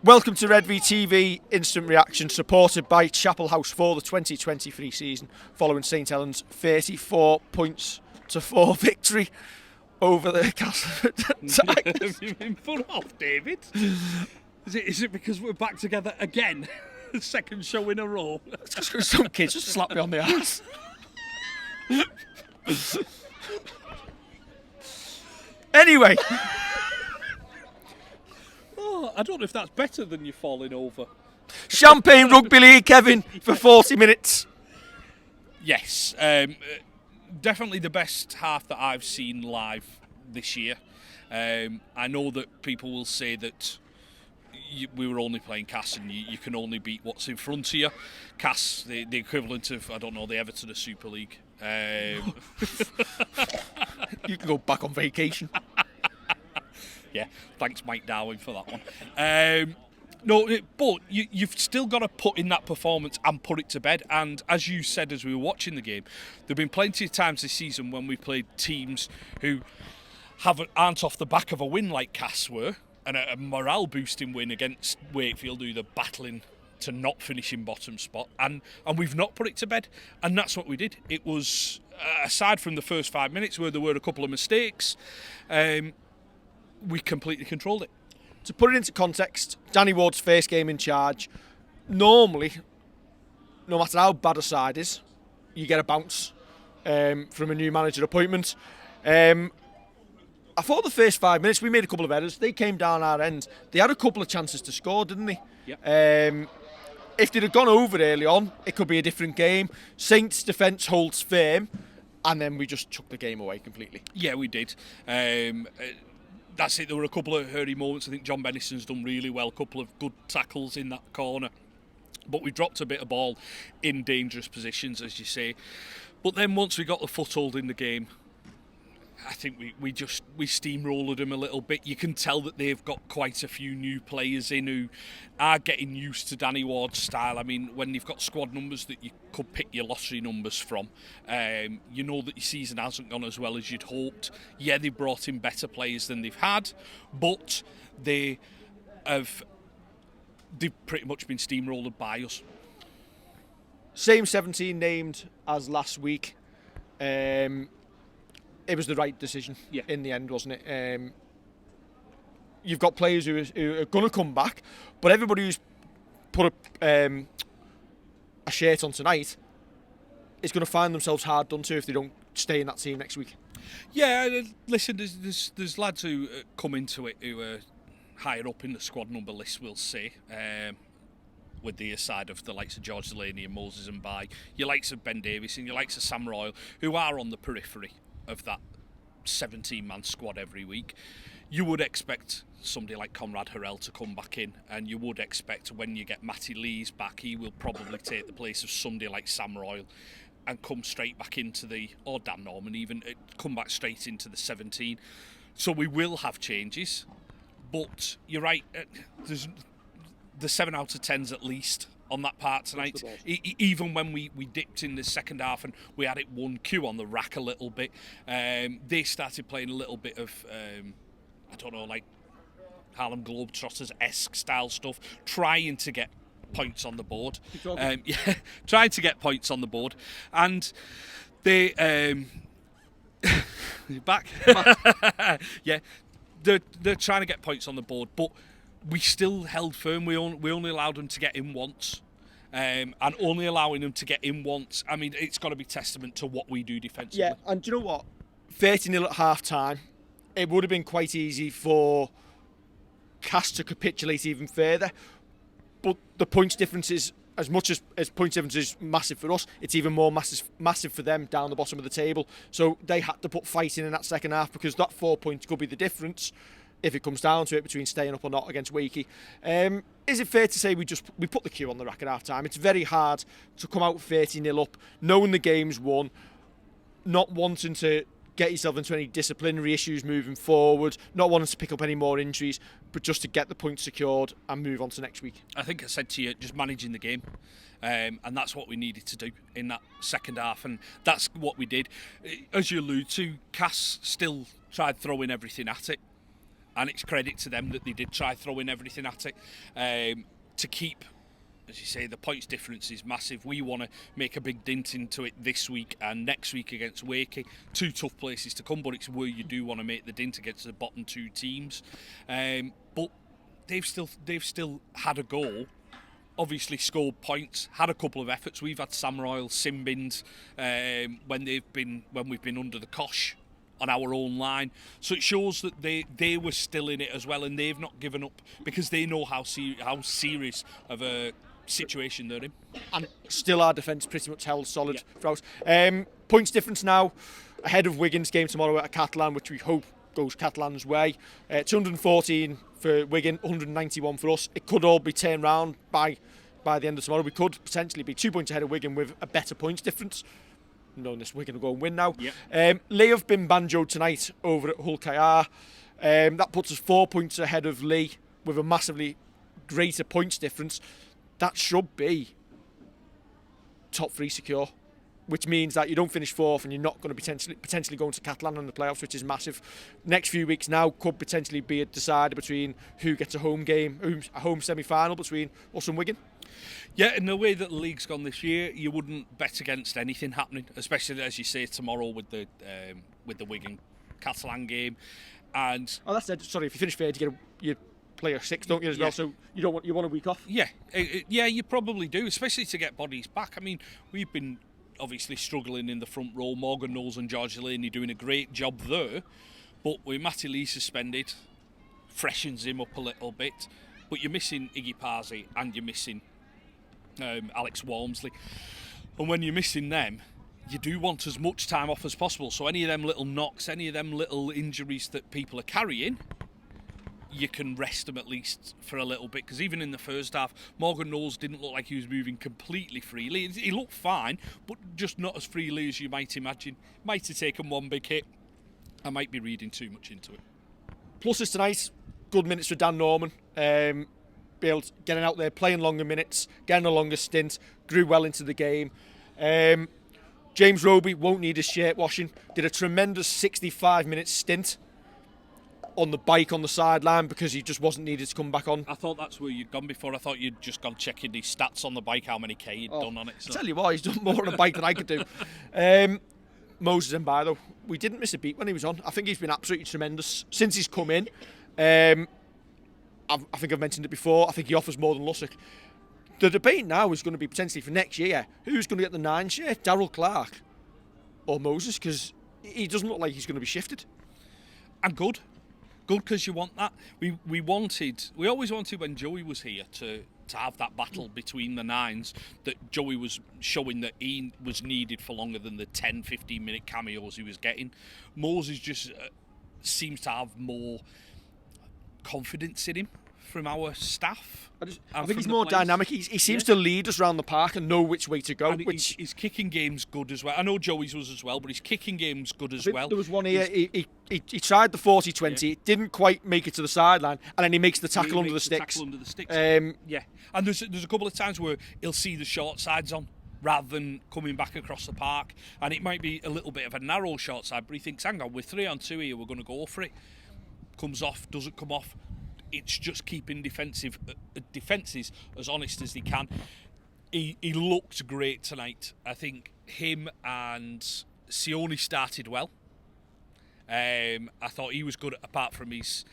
Welcome to Redvee TV Instant Reaction, supported by Chapel House for the 2023 season, following St Helens' 34 points to 4 victory over the Castleford Tigers. You've been put off, David. Is it because we're back together again? Second show in a row. It's just because some kids just slapped me on the ass. Anyway. I don't know if that's better than you falling over. Champagne Rugby League, Kevin, for 40 minutes. Yes, definitely the best half that I've seen live this year. I know that people will say that we were only playing Cass and you can only beat what's in front of you. Cass, the equivalent of, I don't know, the Everton of Super League. You can go back on vacation. Yeah, thanks Mike Darwin for that one. But you've still got to put in that performance and put it to bed. And as you said as we were watching the game, there have been plenty of times this season when we played teams who aren't off the back of a win like Cass were, and a morale-boosting win against Wakefield, who they're battling to not finish in bottom spot, and we've not put it to bed, and that's what we did. It was, aside from the first 5 minutes where there were a couple of mistakes, we completely controlled it. To put it into context, Danny Ward's first game in charge. Normally, no matter how bad a side is, you get a bounce from a new manager appointment. I thought the first 5 minutes we made a couple of errors. They came down our end. They had a couple of chances to score, didn't they? Yep. If they'd have gone over early on, it could be a different game. Saints' defence holds firm, and then we just took the game away completely. Yeah, we did. That's it. There were a couple of hurry moments. I think John Bennison's done really well. A couple of good tackles in that corner. But we dropped a bit of ball in dangerous positions, as you say. But then once we got the foothold in the game, I think we steamrolled them a little bit. You can tell that they've got quite a few new players in who are getting used to Danny Ward's style. I mean, when you've got squad numbers that you could pick your lottery numbers from, you know that your season hasn't gone as well as you'd hoped. Yeah, they brought in better players than they've had, but they've pretty much been steamrolled by us. Same 17 named as last week. It was the right decision in the end, wasn't it? You've got players who are going to come back, but everybody who's put a shirt on tonight is going to find themselves hard done to if they don't stay in that team next week. Yeah, listen, there's lads who come into it who are higher up in the squad number list, we'll say, with the aside of the likes of George Delaney and Moses Mbye, your likes of Ben Davies and your likes of Sam Royal, who are on the periphery of that 17-man squad every week. You would expect somebody like Conrad Harrell to come back in, and you would expect when you get Matty Lees back, he will probably take the place of somebody like Sam Royal and come straight back into or Dan Norman even, come back straight into the 17. So we will have changes, but you're right, there's the 7 out of 10s at least on that part tonight. Even when we dipped in the second half and we had it 1-Q on the rack a little bit, they started playing a little bit of, I don't know, like Harlem Globetrotters-esque style stuff, trying to get points on the board. Trying to get points on the board. And they... back? Yeah, they're trying to get points on the board, but we still held firm. We only allowed them to get in once. And only allowing them to get in once, I mean, it's got to be testament to what we do defensively. Yeah, and do you know what? 30-0 at half-time, it would have been quite easy for Cass to capitulate even further. But the points difference is, as much as points difference is massive for us, it's even more massive for them down the bottom of the table. So they had to put fight in that second half, because that 4 points could be the difference if it comes down to it between staying up or not against Wakey. Is it fair to say we put the cue on the rack at half time? It's very hard to come out 30-0 up, knowing the game's won, not wanting to get yourself into any disciplinary issues moving forward, not wanting to pick up any more injuries, but just to get the points secured and move on to next week. I think I said to you, just managing the game. And that's what we needed to do in that second half, and that's what we did. As you allude to, Cass still tried throwing everything at it. and it's credit to them that they did try throwing everything at it to keep, as you say, the points difference is massive. We want to make a big dent into it this week and next week against Wakey. 2 tough places to come, but it's where you do want to make the dent against the bottom 2 teams. But they've still had a goal. Obviously scored points, had a couple of efforts. We've had Sam Royal, Simbins when we've been under the cosh on our own line. So it shows that they were still in it as well, and they've not given up because they know how serious of a situation they're in. And still our defence pretty much held solid for us. Points difference now ahead of Wigan's game tomorrow at Catalan, which we hope goes Catalan's way. 214 for Wigan, 191 for us. It could all be turned round by the end of tomorrow. We could potentially be 2 points ahead of Wigan with a better points difference. Knowing this, Wigan will go and win now. Lee have been banjoed tonight over at Hull KR. That puts us 4 points ahead of Lee with a massively greater points difference. That should be top 3 secure, which means that you don't finish 4th and you're not going to potentially going to Catalan in the playoffs, which is massive. Next few weeks now could potentially be a decider between who gets a home game, a home semi-final between us and Wigan. Yeah, in the way that the league's gone this year, you wouldn't bet against anything happening, especially as you say tomorrow with the Wigan Catalan game. And that's it. Sorry, if you finish 3rd, you play a 6th, don't you, as well? So you want a week off. Yeah, you probably do, especially to get bodies back. I mean, we've been obviously struggling in the front row. Morgan Knowles and George Delaney doing a great job there, but with Matty Lee suspended, freshens him up a little bit. But you're missing Iggy Parsi and you're missing Alex Walmsley, and when you're missing them, you do want as much time off as possible. So any of them little knocks, any of them little injuries that people are carrying, you can rest them at least for a little bit, because even in the first half, Morgan Knowles didn't look like he was moving completely freely. He looked fine, but just not as freely as you might imagine. Might have taken one big hit. I might be reading too much into it. Pluses tonight, good minutes for Dan Norman. Getting out there, playing longer minutes, getting a longer stint, grew well into the game. James Roby won't need his shirt washing. Did a tremendous 65-minute stint on the bike on the sideline because he just wasn't needed to come back on. I thought that's where you'd gone before. I thought you'd just gone checking his stats on the bike, how many K he'd done on it. So. I tell you what, he's done more on a bike than I could do. Moses Mbye, though, we didn't miss a beat when he was on. I think he's been absolutely tremendous since he's come in. I think I've mentioned it before. I think he offers more than Lussick. The debate now is going to be potentially for next year, who's going to get the 9 shirt, Daryl Clark or Moses, because he doesn't look like he's going to be shifted. And good because you want that. We always wanted when Joey was here to have that battle between the 9s, that Joey was showing that he was needed for longer than the 10-15 minute cameos he was getting. Moses just seems to have more confidence in him from our staff. I think he's more dynamic. He seems to lead us around the park and know which way to go. And his kicking game's good as well. I know Joey's was as well, but his kicking game's good as well. There was one here, he tried the 40-20, didn't quite make it to the sideline, and then he makes the tackle under the sticks. Yeah, and there's a couple of times where he'll see the short sides on rather than coming back across the park, and it might be a little bit of a narrow short side, but he thinks, hang on, we're 3-on-2 here, we're going to go for it. Comes off, doesn't come off. It's just keeping defenses as honest as they can. He looked great tonight. I think him and Sione started well. I thought he was good apart from his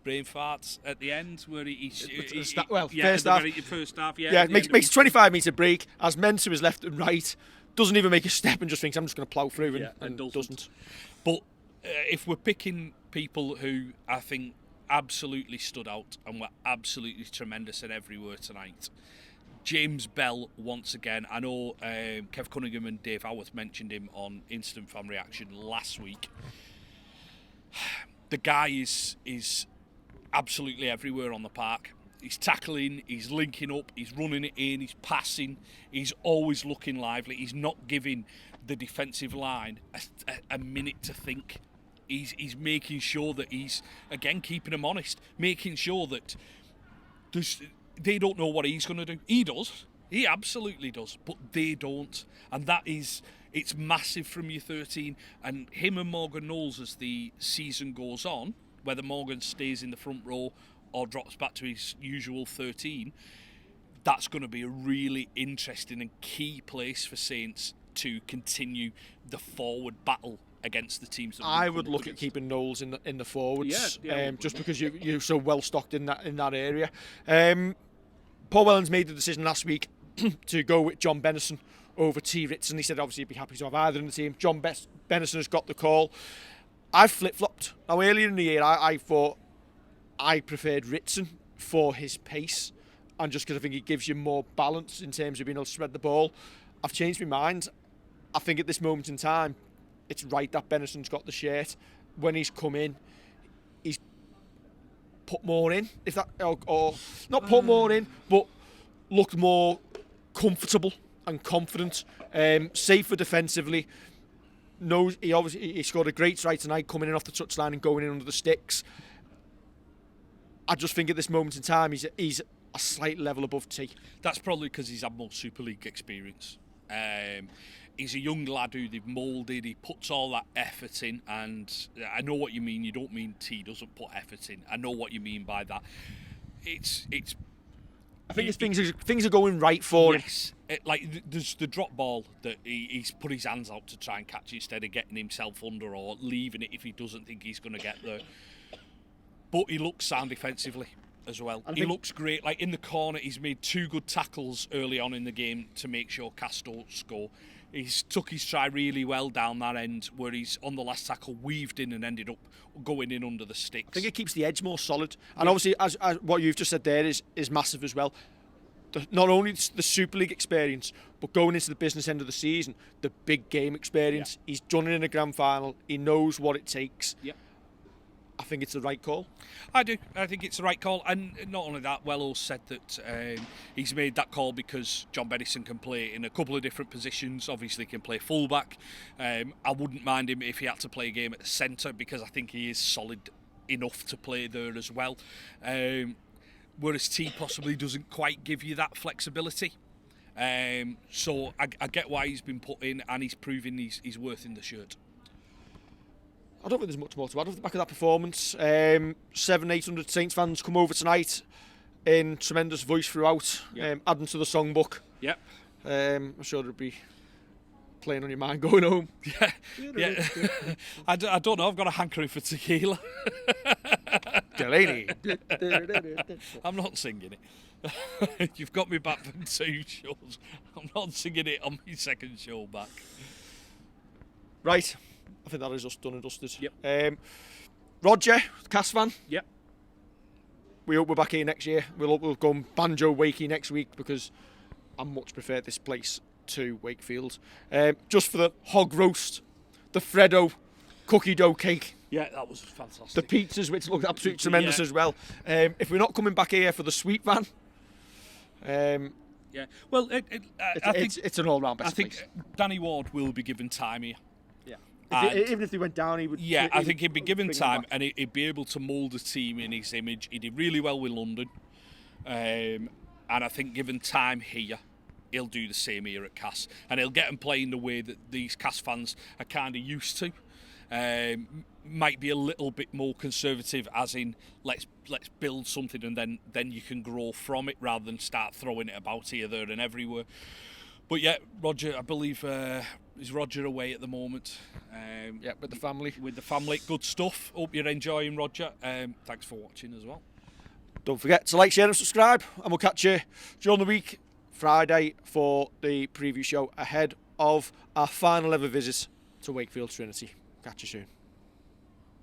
brain farts at the end where first half. Makes a 25-metre break, has men to his left and right, doesn't even make a step and just thinks I'm just going to plough through and doesn't. But if we're picking people who I think absolutely stood out and were absolutely tremendous at everywhere tonight, James Bell once again. I know Kev Cunningham and Dave Howarth mentioned him on Instant Fan Reaction last week. The guy is absolutely everywhere on the park. He's tackling, he's linking up, he's running it in, he's passing, he's always looking lively. He's not giving the defensive line a minute to think. He's making sure that he's, again, keeping them honest, making sure that they don't know what he's going to do. He does. He absolutely does. But they don't. And that is, it's massive from your 13, and him and Morgan Knowles as the season goes on, whether Morgan stays in the front row or drops back to his usual 13, that's going to be a really interesting and key place for Saints to continue the forward battle against the teams that I would look at keeping Knowles in the forwards, just because you're so well stocked in that area. Paul Wellens made the decision last week to go with John Bennison over T. Ritson. He said obviously he'd be happy to have either in the team. John Bennison has got the call. I've flip-flopped. Now earlier in the year I thought I preferred Ritson for his pace, and just because I think he gives you more balance in terms of being able to spread the ball. I've changed my mind. I think at this moment in time, it's right that Bennison's got the shirt. When he's come in, he's put more in, if that, or not put more in, but looked more comfortable and confident, safer defensively. Knows he scored a great try tonight, coming in off the touchline and going in under the sticks. I just think at this moment in time, he's a slight level above T. That's probably because he's had more Super League experience. He's a young lad who they've moulded. He puts all that effort in, and I know what you mean. You don't mean T doesn't put effort in. I know what you mean by that. I think things are going right for him. Yes, there's the drop ball that he's put his hands out to try and catch instead of getting himself under or leaving it if he doesn't think he's going to get there. But he looks sound defensively as well. He looks great. Like in the corner, he's made 2 good tackles early on in the game to make sure Cass don't score. He's took his try really well down that end, where he's on the last tackle weaved in and ended up going in under the sticks. I think it keeps the edge more solid, and obviously, as what you've just said there is massive as well. Not only the Super League experience, but going into the business end of the season, the big game experience. Yeah. He's done it in a grand final. He knows what it takes. Yeah. I think it's the right call. I do. I think it's the right call. And not only that, Wello said that he's made that call because John Bennison can play in a couple of different positions. Obviously, he can play fullback. I wouldn't mind him if he had to play a game at the centre, because I think he is solid enough to play there as well. Whereas T possibly doesn't quite give you that flexibility. So I get why he's been put in, and he's proving he's worth in the shirt. I don't think there's much more to add off the back of that performance. 700-800 Saints fans come over tonight in tremendous voice throughout, adding to the songbook. Yep. I'm sure it'll be playing on your mind going home. Yeah. I don't know, I've got a hankering for tequila. Delaney. I'm not singing it. You've got me back from 2 shows. I'm not singing it on my second show back. Right. I think that is us done and dusted. Yep. Roger, Cass fan. Yep. We hope we're back here next year. We'll go banjo wakey next week, because I much prefer this place to Wakefield. Just for the hog roast, the Freddo cookie dough cake. Yeah, that was fantastic. The pizzas, which looked absolutely tremendous as well. If we're not coming back here for the sweet van, yeah. Well, I think it's an all-round best place. I think Danny Ward will be given time here. Even if he went down, he would. Yeah, I think he'd be given time, and he'd be able to mould a team in his image. He did really well with London, and I think given time here, he'll do the same here at Cass, and he'll get them playing the way that these Cass fans are kind of used to. Might be a little bit more conservative, as in let's build something and then you can grow from it, rather than start throwing it about here, there, and everywhere. But yeah, Roger, I believe, is Roger away at the moment? With the family. With the family. Good stuff. Hope you're enjoying, Roger. Thanks for watching as well. Don't forget to like, share and subscribe, and we'll catch you during the week, Friday, for the preview show ahead of our final ever visit to Wakefield Trinity. Catch you soon.